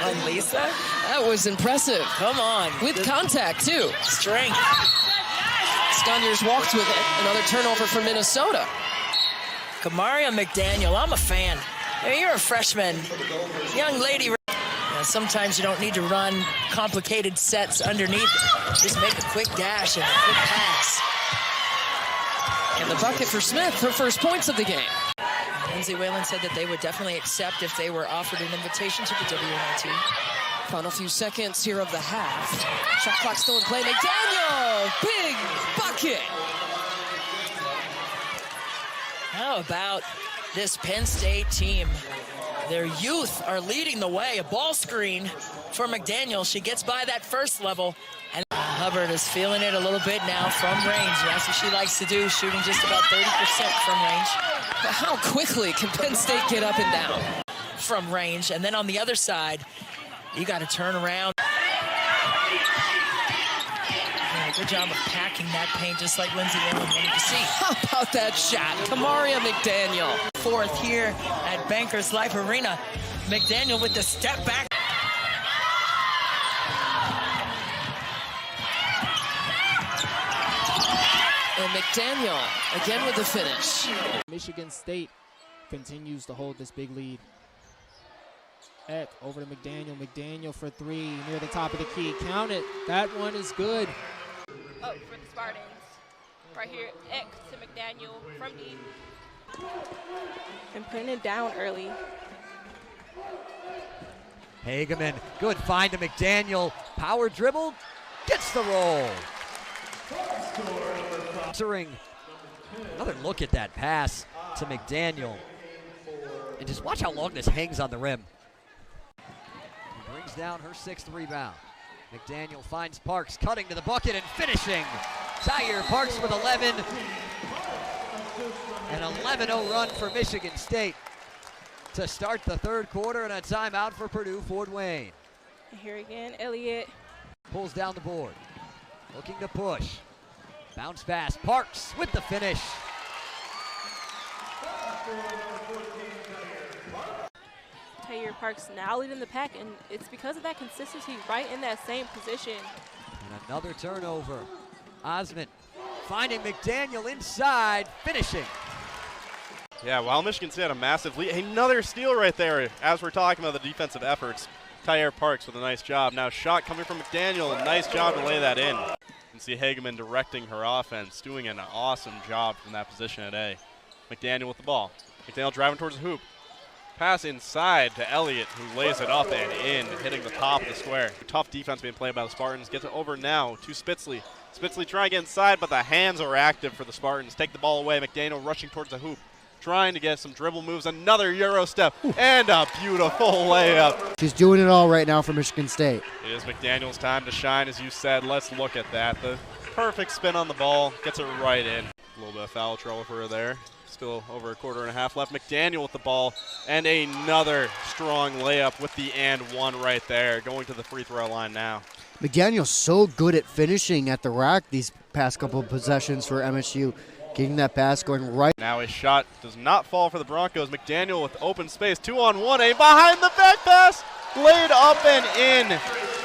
on Lisa. That was impressive. Come on. With contact, too. Strength. Sconiers walks with it. Another turnover for Minnesota. Kamaria McDaniel, I'm a fan. I mean, you're a freshman. Young lady. Sometimes you don't need to run complicated sets underneath. Just make a quick dash and a quick pass. And the bucket for Smith, her first points of the game. Lindsay Whalen said that they would definitely accept if they were offered an invitation to the WNIT. Final few seconds here of the half. Shot clock still in play. McDaniel, big bucket. How about this Penn State team? Their youth are leading the way. A ball screen for McDaniel. She gets by that first level. And Hubbard is feeling it a little bit now from range. That's what she likes to do, shooting just about 30% from range. But how quickly can Penn State get up and down? From range, and then on the other side, you got to turn around. Yeah, good job of packing that paint, just like Lindsay Whalen wanted to see. How about that shot? Kamaria McDaniel. Fourth here at Bankers Life Arena. McDaniel with the step back. And McDaniel again with the finish. Michigan State continues to hold this big lead. Eck over to McDaniel. McDaniel for three near the top of the key. Count it. That one is good. Oh, for the Spartans. Right here, Eck to McDaniel from deep. And putting it down early. Hageman, good find to McDaniel. Power dribble, gets the roll. Another look at that pass to McDaniel. And just watch how long this hangs on the rim. He brings down her 6th rebound. McDaniel finds Parks, cutting to the bucket and finishing. Tyre Parks with 11. An 11-0 run for Michigan State to start the 3rd quarter, and a timeout for Purdue. Fort Wayne. Here again, Elliott. Pulls down the board. Looking to push. Bounce pass. Parks with the finish. Tyre Parks now leading the pack, and it's because of that consistency right in that same position. And another turnover. Osmond finding McDaniel inside, finishing. Yeah, while Michigan State had a massive lead, another steal right there as we're talking about the defensive efforts. Tyre Parks with a nice job. Now shot coming from McDaniel, nice job to lay that in. You can see Hageman directing her offense, doing an awesome job from that position at A. McDaniel with the ball. McDaniel driving towards the hoop. Pass inside to Elliott, who lays it up and in, hitting the top of the square. Tough defense being played by the Spartans. Gets it over now to Spitzley. Spitzley trying to get inside, but the hands are active for the Spartans. Take the ball away. McDaniel rushing towards the hoop, trying to get some dribble moves. Another Euro step and a beautiful layup. She's doing it all right now for Michigan State. It is McDaniel's time to shine, as you said. Let's look at that. The perfect spin on the ball, gets it right in. A little bit of foul trouble for her there. Still over a quarter and a half left. McDaniel with the ball, and another strong layup with the and one right there. Going to the free throw line now. McDaniel's so good at finishing at the rack these past couple of possessions for MSU. Getting that pass going right. Now a shot does not fall for the Broncos. McDaniel with open space. 2-on-1, a behind the back pass. Laid up and in.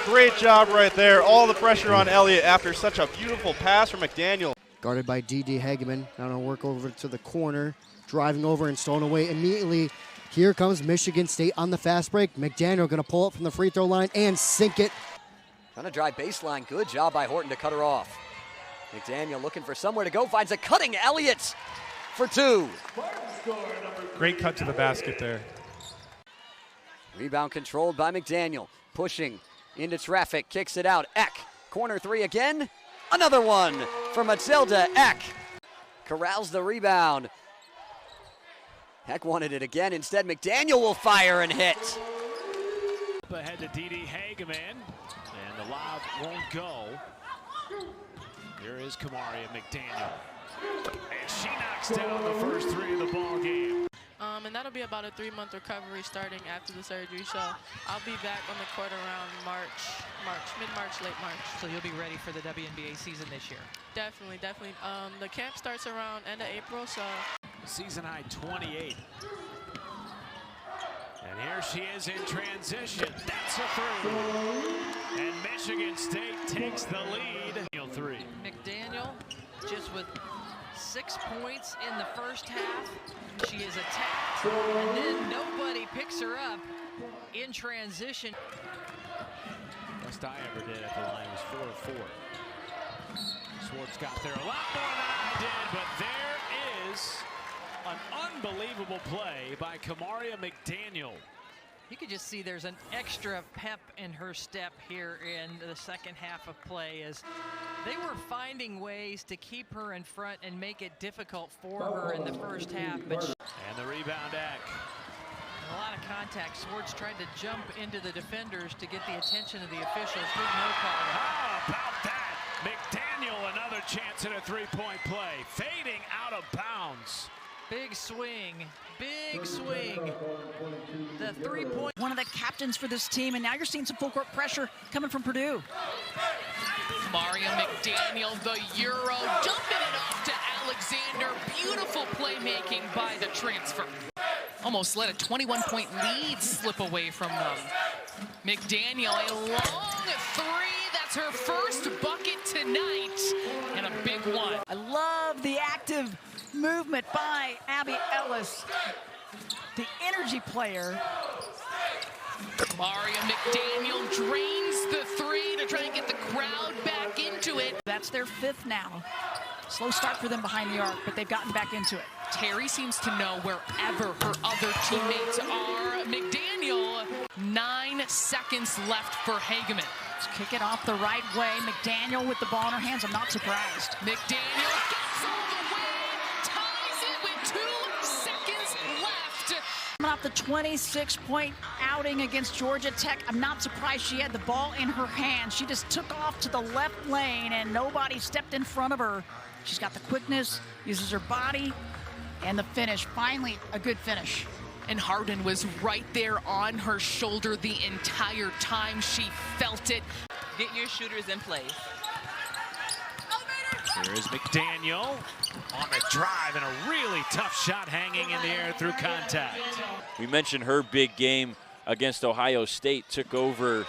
Great job right there. All the pressure on Elliott after such a beautiful pass from McDaniel. Guarded by D.D. Hageman. Now going to work over to the corner. Driving over and stolen away immediately. Here comes Michigan State on the fast break. McDaniel going to pull up from the free throw line and sink it. Trying to drive baseline. Good job by Horton to cut her off. McDaniel looking for somewhere to go. Finds a cutting Elliott for two. Great cut to the basket there. Rebound controlled by McDaniel. Pushing into traffic. Kicks it out. Eck. Corner three again. Another one for Matilda Eck. Corrals the rebound. Eck wanted it again. Instead, McDaniel will fire and hit. Ahead to D.D. Hageman, and the lob won't go. Here is Kamaria McDaniel, and she knocks down the first three of the ball game. And that'll be about a 3-month recovery starting after the surgery. So I'll be back on the court around mid-March, late March. So you'll be ready for the WNBA season this year? Definitely. The camp starts around end of April, so. Season high 28. And here she is in transition. That's a three. And Michigan State takes the lead. 3. McDaniel just with 6 points in the first half. She is attacked, and then nobody picks her up in transition. Best I ever did at the line was 4 of 4. Swartz got there a lot more than I did, but there is an unbelievable play by Kamaria McDaniel. You could just see there's an extra pep in her step here in the second half of play as they were finding ways to keep her in front and make it difficult for her in the first half. And the rebound Eck. A lot of contact. Swartz tried to jump into the defenders to get the attention of the officials. Big no call. How about that? chance at a three-point play. Fading out of bounds. Big swing, big swing. The 3-point. One of the captains for this team, and now you're seeing some full court pressure coming from Purdue. Kamaria McDaniel, the Euro, dumping it off to Alexander. Beautiful playmaking by the transfer. Almost let a 21-point lead slip away from them. McDaniel, a long three. That's her first bucket tonight, and a big one. I love the active movement by Abby Ellis, the energy player. Kamaria McDaniel drains the three to try and get the crowd back into it. That's their 5th now. Slow start for them behind the arc, but they've gotten back into it. Terry seems to know wherever her other teammates are. McDaniel, 9 seconds left for Hageman. Let's kick it off the right way. McDaniel with the ball in her hands. I'm not surprised. McDaniel gets all the way, ties it with 2 seconds left. Coming off the 26-point outing against Georgia Tech, I'm not surprised she had the ball in her hand. She just took off to the left lane, and nobody stepped in front of her. She's got the quickness, uses her body, and the finish. Finally, a good finish. And Harden was right there on her shoulder the entire time. She felt it. Get your shooters in place. Here is McDaniel on the drive, and a really tough shot hanging in the air through contact. We mentioned her big game against Ohio State. Took over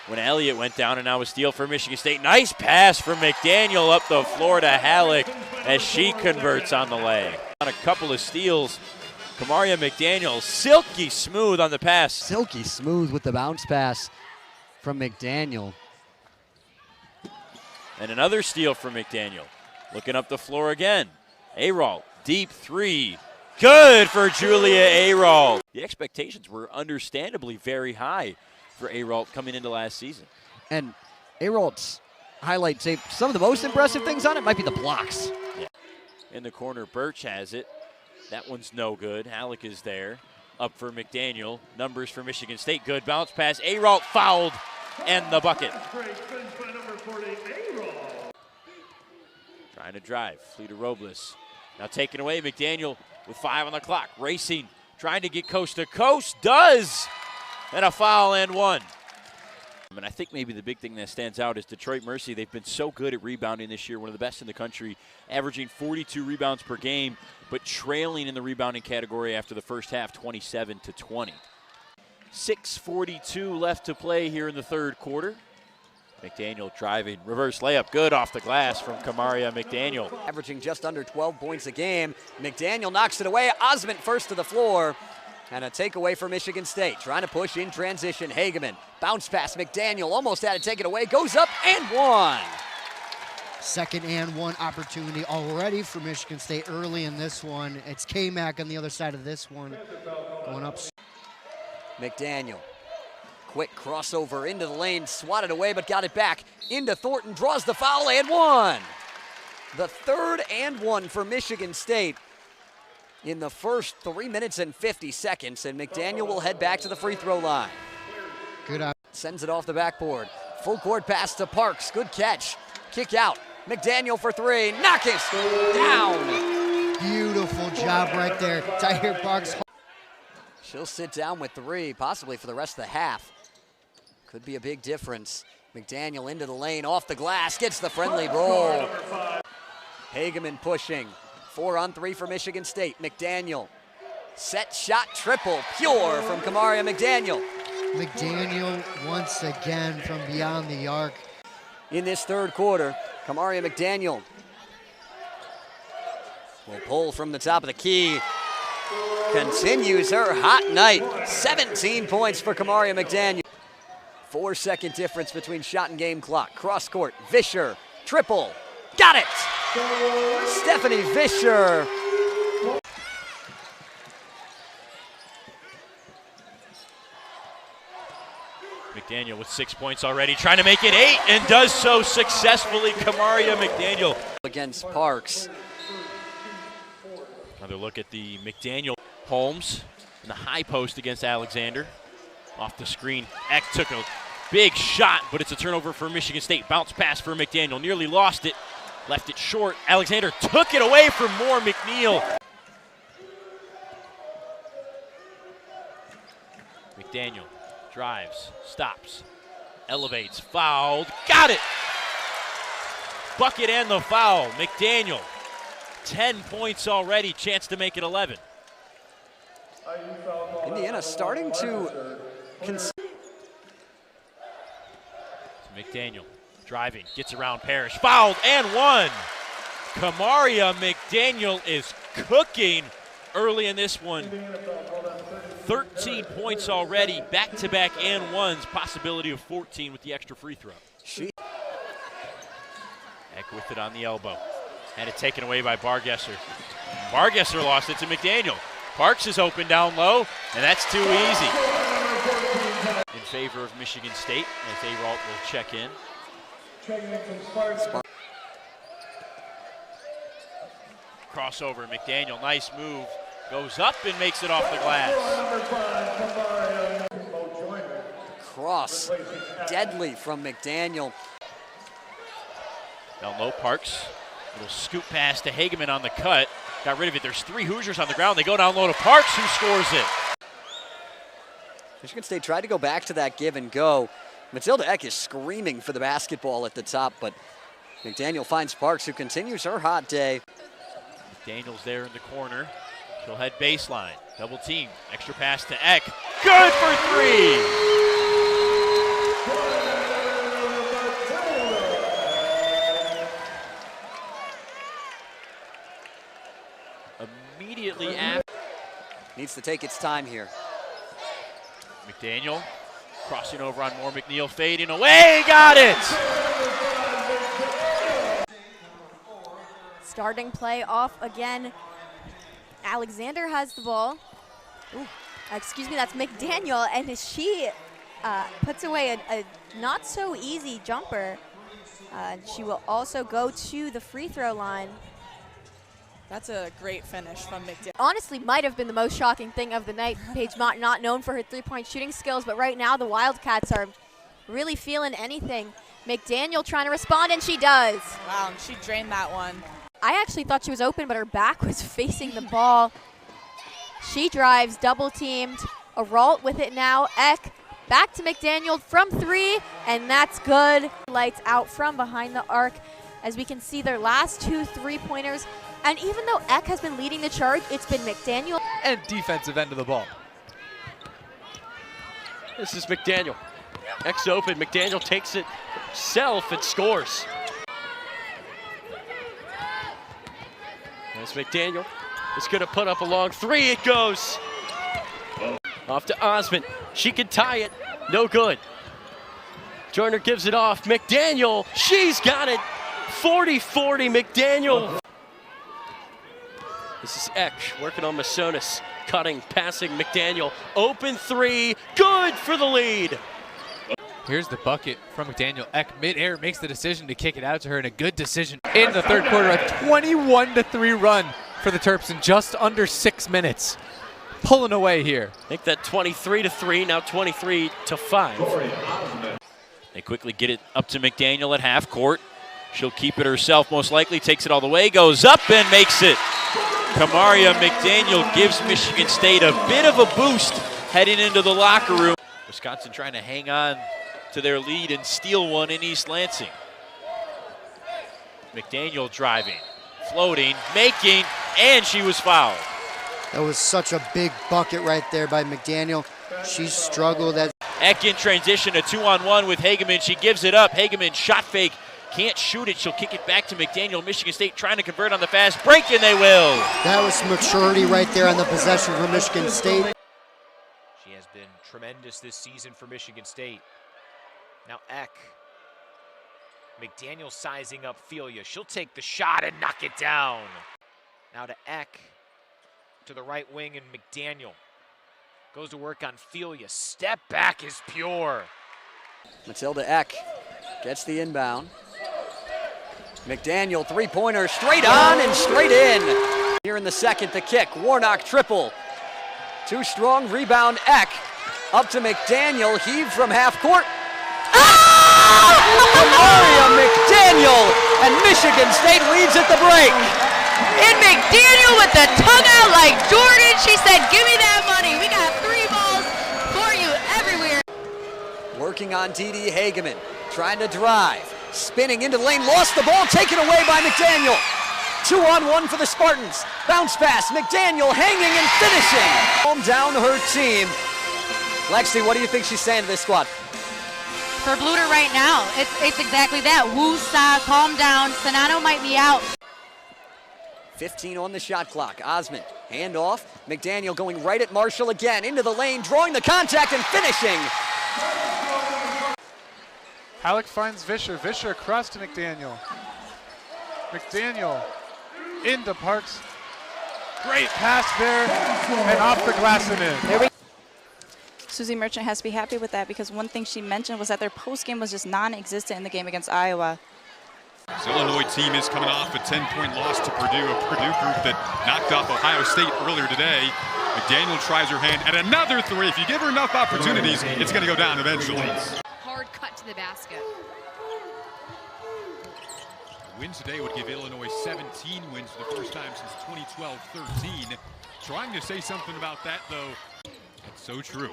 when Elliott went down, and now a steal for Michigan State. Nice pass from McDaniel up the floor to Halleck as she converts on the lay. On a couple of steals, Kamaria McDaniel, silky smooth on the pass. Silky smooth with the bounce pass from McDaniel. And another steal from McDaniel. Looking up the floor again. Ayrault, deep three. Good for Julia Ayrault. The expectations were understandably very high for Ayrault coming into last season. And Ayrault's highlight tape, some of the most impressive things on it might be the blocks. Yeah. In the corner, Birch has it. That one's no good. Halleck is there. Up for McDaniel. Numbers for Michigan State. Good bounce pass. Ayrault fouled, and the bucket. Trying to drive. Fleeta Robles. Now taken away. McDaniel with 5 on the clock. Racing. Trying to get coast to coast. Does. And a foul and one. And I think maybe the big thing that stands out is Detroit Mercy. They've been so good at rebounding this year, one of the best in the country, averaging 42 rebounds per game, but trailing in the rebounding category after the first half, 27-20. 6:42 left to play here in the third quarter. McDaniel driving, reverse layup, good off the glass from Kamaria McDaniel. Averaging just under 12 points a game. McDaniel knocks it away. Osment first to the floor. And a takeaway for Michigan State. Trying to push in transition. Hageman. Bounce pass. McDaniel almost had to take it away. Goes up and one. Second and one opportunity already for Michigan State early in this one. It's K-Mac on the other side of this one. Going up. McDaniel. Quick crossover into the lane. Swatted away but got it back. Into Thornton. Draws the foul and one. The third and one for Michigan State in the first 3 minutes and 50 seconds, and McDaniel will head back to the free throw line. Good out. Sends it off the backboard. Full court pass to Parks. Good catch. Kick out. McDaniel for three. Knock it down. Beautiful job right there. Tyher Parks. She'll sit down with three, possibly for the rest of the half. Could be a big difference. McDaniel into the lane, off the glass, gets the friendly roll. Hageman pushing. 4 on 3 for Michigan State. McDaniel. Set shot triple. Pure from Kamaria McDaniel. McDaniel once again from beyond the arc. In this third quarter, Kamaria McDaniel will pull from the top of the key. Continues her hot night. 17 points for Kamaria McDaniel. 4-second difference between shot and game clock. Cross court. Vischer. Triple. Got it. Stephanie Vischer. McDaniel with 6 points already, trying to make it 8, and does so successfully. Kamaria McDaniel. Against Parks. Another look at the McDaniel. Holmes in the high post against Alexander. Off the screen, Eck took a big shot, but it's a turnover for Michigan State. Bounce pass for McDaniel, nearly lost it. Left it short. Alexander took it away from Moore McNeil. McDaniel drives, stops, elevates, fouled, got it! Bucket and the foul. McDaniel, 10 points already, chance to make it 11. Indiana starting to McDaniel driving, gets around Parrish, fouled and one. Kamaria McDaniel is cooking early in this one. 13 points already, back-to-back and ones, possibility of 14 with the extra free throw. Eck with it on the elbow. Had it taken away by Bargesser. Bargesser lost it to McDaniel. Parks is open down low, and that's too easy. In favor of Michigan State, as Ayrault will check in. Crossover, McDaniel, nice move. Goes up and makes it off the glass. Cross, deadly from McDaniel. Down low, Parks. Little scoop pass to Hageman on the cut. Got rid of it. There's 3 Hoosiers on the ground. They go down low to Parks, who scores it. Michigan State tried to go back to that give and go. Matilda Eck is screaming for the basketball at the top, but McDaniel finds Parks, who continues her hot day. McDaniel's there in the corner. She'll head baseline. Double team. Extra pass to Eck. Good for 3! Immediately after. Needs to take its time here. McDaniel crossing over on Moore McNeil, fading away, got it! Starting play off again. Alexander has the ball. Ooh, excuse me, that's McDaniel, and she puts away a not so easy jumper. She will also go to the free throw line. That's a great finish from McDaniel. Honestly, might have been the most shocking thing of the night. Paige Mott not known for her three-point shooting skills, but right now the Wildcats are really feeling anything. McDaniel trying to respond, and she does. Wow, and she drained that one. I actually thought she was open, but her back was facing the ball. She drives, double-teamed. Ayrault with it now. Eck back to McDaniel from 3, and that's good. Lights out from behind the arc. As we can see, their last 2 3-pointers. And even though Eck has been leading the charge, it's been McDaniel. And defensive end of the ball. This is McDaniel. Eck's open. McDaniel takes it self and scores. As McDaniel is going to put up a long 3. It goes. Off to Osmond. She can tie it. No good. Joyner gives it off. McDaniel. She's got it. 40-40 McDaniel. This is Eck working on Masonis. Cutting, passing McDaniel. Open 3. Good for the lead. Here's the bucket from McDaniel. Eck midair makes the decision to kick it out to her, and a good decision in the third quarter. A 21-3 run for the Terps in just under 6 minutes. Pulling away here. I think that 23-3, now 23-5. They quickly get it up to McDaniel at half court. She'll keep it herself most likely, takes it all the way, goes up and makes it. Kamaria McDaniel gives Michigan State a bit of a boost heading into the locker room. Wisconsin trying to hang on to their lead and steal one in East Lansing. McDaniel driving, floating, making, and she was fouled. That was such a big bucket right there by McDaniel. She struggled. Eck in transition, a 2-on-1 with Hageman. She gives it up. Hageman shot fake. Can't shoot it. She'll kick it back to McDaniel. Michigan State trying to convert on the fast break, and they will. That was maturity right there on the possession for Michigan State. She has been tremendous this season for Michigan State. Now Eck. McDaniel sizing up Filia. She'll take the shot and knock it down. Now to Eck. To the right wing, and McDaniel goes to work on Filia. Step back is pure. Matilda Eck gets the inbound. McDaniel, three-pointer, straight on and straight in. Here in the second, the kick, Warnock triple. Too strong, rebound Eck. Up to McDaniel, heave from half court. Ah! Kamaria McDaniel and Michigan State leads at the break. And McDaniel with the tongue out like Jordan. She said, give me that money. We got 3 balls for you everywhere. Working on D.D. Hageman, trying to drive, spinning into the lane, lost the ball, taken away by McDaniel. 2-on-1 for the Spartans. Bounce pass, McDaniel hanging and finishing. Calm down her team. Lexi, what do you think she's saying to this squad? For Bluter right now, it's exactly that. Woo-sa, calm down. Sonano might be out. 15 on the shot clock. Osmond, hand off. McDaniel going right at Marshall again. Into the lane, drawing the contact and finishing. Halleck finds Vischer. Vischer across to McDaniel. McDaniel into Parks. Great pass there and off the glass and in. Susie Merchant has to be happy with that because one thing she mentioned was that their postgame was just non-existent in the game against Iowa. This Illinois team is coming off a 10-point loss to Purdue, a Purdue group that knocked off Ohio State earlier today. McDaniel tries her hand at another 3. If you give her enough opportunities, it's going to go down eventually. Hard cut to the basket. A win today would give Illinois 17 wins for the first time since 2012-13. Trying to say something about that, though. That's so true.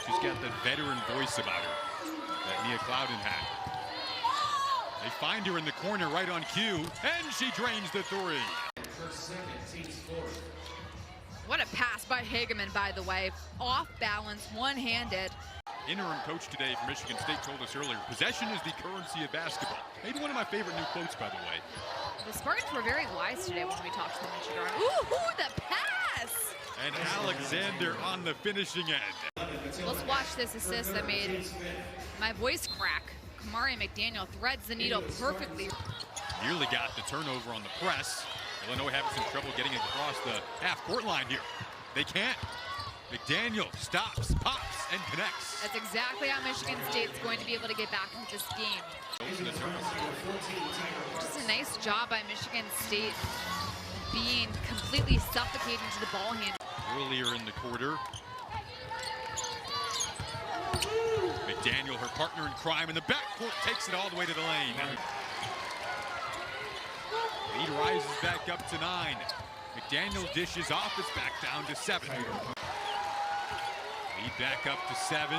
She's got the veteran voice about her that Mia Clouden had. They find her in the corner right on cue, and she drains the 3. What a pass by Hageman, by the way. Off balance, one-handed. Interim coach today from Michigan State told us earlier, possession is the currency of basketball. Maybe one of my favorite new quotes, by the way. The Spartans were very wise today when we talked to them in Chicago. Ooh, the pass! And Alexander on the finishing end. Let's watch this assist that made my voice crack. Kamaria McDaniel threads the needle perfectly. Nearly got the turnover on the press. Illinois having some trouble getting it across the half-court line here. They can't. McDaniel stops, pops, and connects. That's exactly how Michigan State's going to be able to get back into this game. Just a nice job by Michigan State being completely suffocating to the ball hand. Earlier in the quarter, McDaniel, her partner in crime in the backcourt, takes it all the way to the lane. Lead rises back up to 9. McDaniel dishes off, it's back down to 7. Lead back up to 7.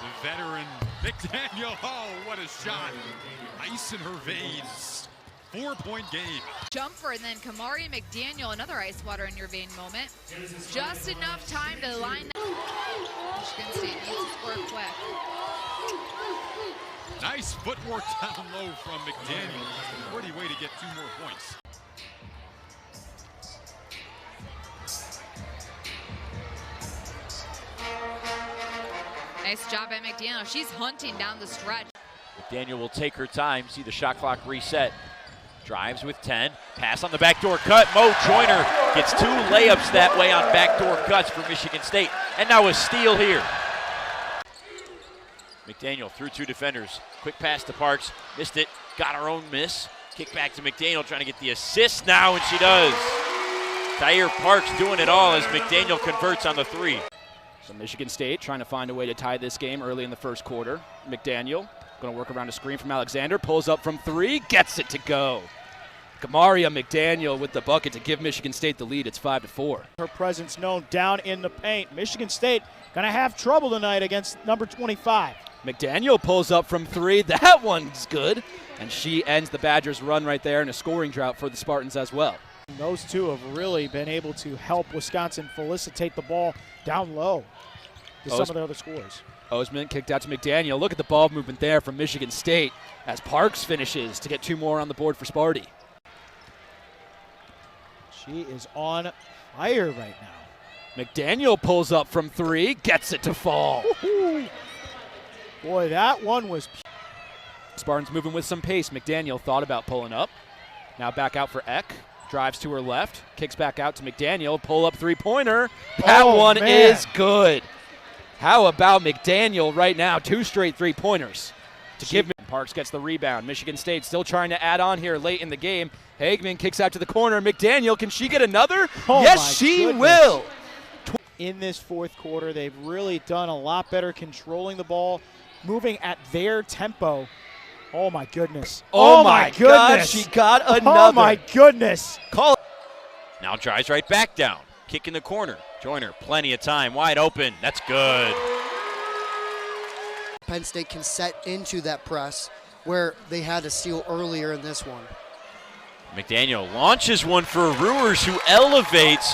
The veteran McDaniel, oh, what a shot. Ice in her veins. 4-point game. Jumper, and then Kamaria McDaniel, another ice water in your vein moment. Just enough time to line that. Michigan State needs to score quick. Nice footwork down low from McDaniel. Pretty way to get 2 more points. Nice job by McDaniel. She's hunting down the stretch. McDaniel will take her time, see the shot clock reset. Drives with 10, pass on the backdoor cut. Mo Joyner gets 2 layups that way on backdoor cuts for Michigan State. And now a steal here. McDaniel through 2 defenders. Quick pass to Parks, missed it, got her own miss. Kick back to McDaniel, trying to get the assist now, and she does. Tyre Parks doing it all as McDaniel converts on the 3. So Michigan State trying to find a way to tie this game early in the first quarter. McDaniel going to work around a screen from Alexander, pulls up from 3, gets it to go. Kamaria McDaniel with the bucket to give Michigan State the lead. It's 5-4. Her presence known down in the paint. Michigan State going to have trouble tonight against number 25. McDaniel pulls up from 3. That one's good. And she ends the Badgers' run right there in a scoring drought for the Spartans as well. Those two have really been able to help Wisconsin felicitate the ball down low to some of the other scores. Osman kicked out to McDaniel. Look at the ball movement there from Michigan State as Parks finishes to get 2 more on the board for Sparty. She is on fire right now. McDaniel pulls up from 3, gets it to fall. Boy, that one was... Spartans moving with some pace. McDaniel thought about pulling up. Now back out for Eck. Drives to her left. Kicks back out to McDaniel. Pull up 3-pointer. That one is good. How about McDaniel right now? 2 straight 3-pointers to give. Parks gets the rebound. Michigan State still trying to add on here late in the game. Hageman kicks out to the corner. McDaniel, can she get another? Yes, she will. In this fourth quarter, they've really done a lot better controlling the ball, moving at their tempo. Oh, my goodness. Oh, my God, she got another. Oh, my goodness. Call it. Now drives right back down. Kick in the corner. Joyner, plenty of time. Wide open. That's good. Penn State can set into that press where they had to steal earlier in this one. McDaniel launches one for Ruers, who elevates.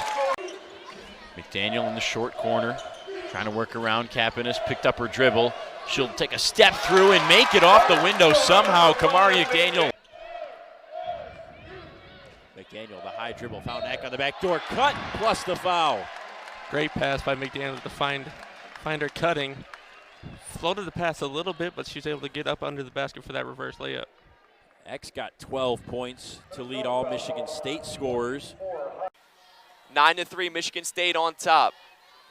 McDaniel in the short corner, trying to work around. Kapanis picked up her dribble. She'll take a step through and make it off the window somehow. Kamaria McDaniel. McDaniel, the high dribble, found Eck on the back door. Cut, plus the foul. Great pass by McDaniel to find her cutting. Floated the pass a little bit, but she's able to get up under the basket for that reverse layup. Eck's got 12 points to lead all Michigan State scorers. 9-3, Michigan State on top.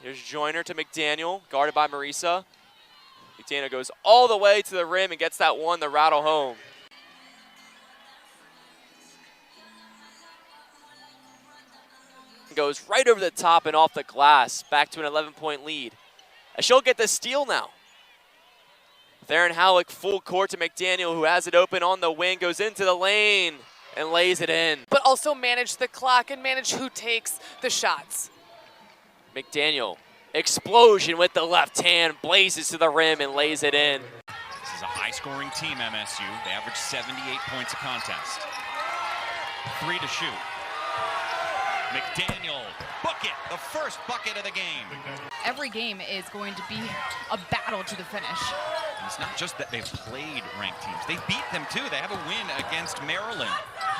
Here's Joyner to McDaniel, guarded by Marisa. McDaniel goes all the way to the rim and gets that one to rattle home. Goes right over the top and off the glass, back to an 11-point lead. And she'll get the steal now. Theron Halleck full court to McDaniel, who has it open on the wing, goes into the lane and lays it in. But also manage the clock and manage who takes the shots. McDaniel, explosion with the left hand, blazes to the rim and lays it in. This is a high-scoring team, MSU. They average 78 points a contest. 3 to shoot. McDaniel, bucket, the first bucket of the game. Every game is going to be a battle to the finish. And it's not just that they've played ranked teams. They beat them too. They have a win against Maryland.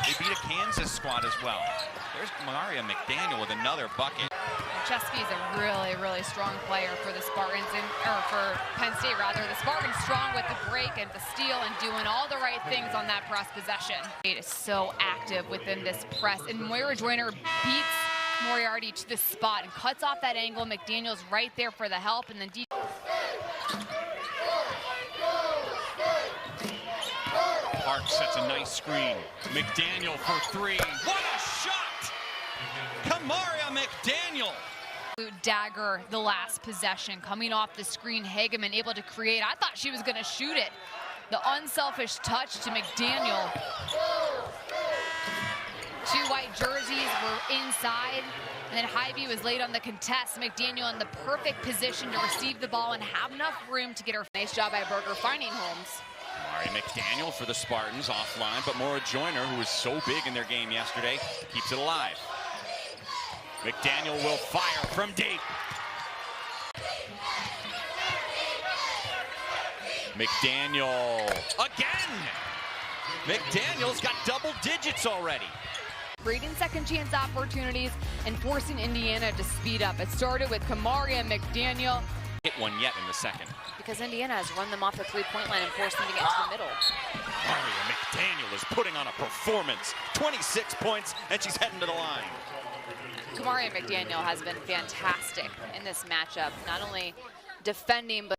They beat a Kansas squad as well. There's Kamaria McDaniel with another bucket. Chesky is a really, really strong player for the Spartans, or for Penn State rather. The Spartans strong with the break and the steal and doing all the right things on that press possession. It is so active within this press, and Moira Joyner beats Moriarty to the spot and cuts off that angle. McDaniel's right there for the help, and then Park sets a nice screen. McDaniel for 3. What a shot! Kamaria McDaniel. Dagger the last possession coming off the screen. Hageman able to create. I thought she was going to shoot it. The unselfish touch to McDaniel. 2 white jerseys were inside, and then Hyvee was late on the contest. McDaniel in the perfect position to receive the ball and have enough room to get her. Nice job by Berger finding Holmes. Kamaria McDaniel for the Spartans offline, but Moira Joyner, who was so big in their game yesterday, keeps it alive. McDaniel will fire from deep. McDaniel again. McDaniel's got double digits already. Creating second chance opportunities and forcing Indiana to speed up. It started with Kamaria McDaniel. Hit one yet in the second. Because Indiana has run them off the three-point line and forced them to get to the middle. Kamaria McDaniel is putting on a performance. 26 points, and she's heading to the line. Kamaria McDaniel has been fantastic in this matchup, not only defending, but